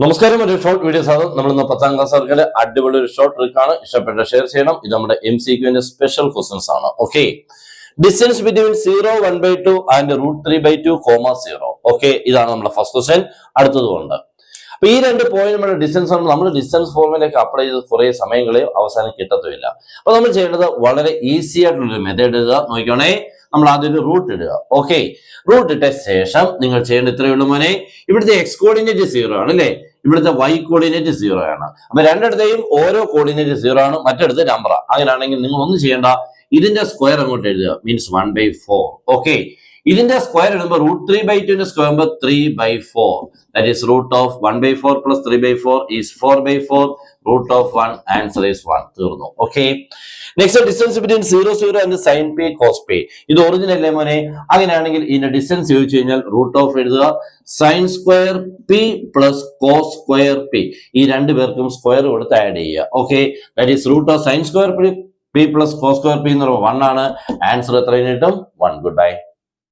നമസ്കാരം. ഒരു short videos ആണ്. നമ്മൾ ഇന്ന് 10ാം ക്ലാസ് വർക്കിലെ അടിപൊളി ഒരു ഷോർട്ട് ട്രിക്ക് ആണ്. ഇഷ്ടപ്പെട്ട ഷെയർ ചെയ്യണം. ഇത് നമ്മുടെ MCQന്റെ സ്പെഷ്യൽ ക്വസ്റ്റൻസ് ആണ്. Okay, distance between 0, 1/2 and √3/2, 0. Okay, ഇതാണ് നമ്മുടെ ഫസ്റ്റ് ക്വസ്റ്റ്യൻ. അടുത്തതുകൊണ്ട് അപ്പൊ ഈ രണ്ട് പോയിന്റ് നമ്മുടെ ഡിസ്റ്റൻസ് ആണ്. നമ്മൾ ഡിസ്റ്റൻസ് ഫോർമുലയൊക്കെ അപ്ലൈ ചെയ്ത് കുറെ സമയങ്ങളെ അവസാനം കിട്ടത്തുമില്ല. അപ്പൊ നമ്മൾ ചെയ്യേണ്ടത് വളരെ ഈസി ആയിട്ടുള്ളൊരു മെത്തേഡ് ഇടുക. നോക്കിക്കോണേ, നമ്മൾ ആദ്യം ഒരു റൂട്ട് ഇടുക. ഓക്കെ, റൂട്ട് ഇട്ട ശേഷം നിങ്ങൾ ചെയ്യേണ്ട ഇത്രയേ ഉള്ളൂ മോനെ. ഇവിടുത്തെ എക്സ് കോർഡിനേറ്റ് 0 ആണ് അല്ലേ, ഇവിടുത്തെ വൈ കോർഡിനേറ്റ് 0 ആണ്. അപ്പൊ രണ്ടിടത്തെയും ഓരോ കോർഡിനേറ്റ് 0 ആണ്, മറ്റിടത്ത് നമ്പർ. അങ്ങനെയാണെങ്കിൽ നിങ്ങൾ ഒന്നും ചെയ്യേണ്ട, ഇതിന്റെ സ്ക്വയർ അങ്ങോട്ട് എഴുതുക. മീൻസ് 1/4. ഓക്കെ, ഇതിന്റെ സ്ക്വയർ ഇടുമ്പോൾ √3/2 square 3/4. That is root of 1/4 plus 3/4 is 4/4. Root of 1 answer is 1. തീർന്നു. Okay, next distance between 0, 0 and sine pi cos pi. ഇത് ഒറിജിനൽ അല്ലേ മോനെ? അങ്ങനെയാണെങ്കിൽ ഇതിന്റെ ഡിസ്റ്റൻസ് ചോദിച്ചു കഴിഞ്ഞാൽ റൂട്ട് ഓഫ് എഴുതുക. Sine square pi plus cos square pi. ഈ രണ്ടുപേർക്കും സ്ക്വയർ കൊടുത്ത് ആഡ് ചെയ്യുക. Okay, that is root of sine square pi plus cos square P എന്ന് പറയുമ്പോൾ 1 ആണ്. ആൻസർ എത്ര കിട്ടും? 1. Good bye.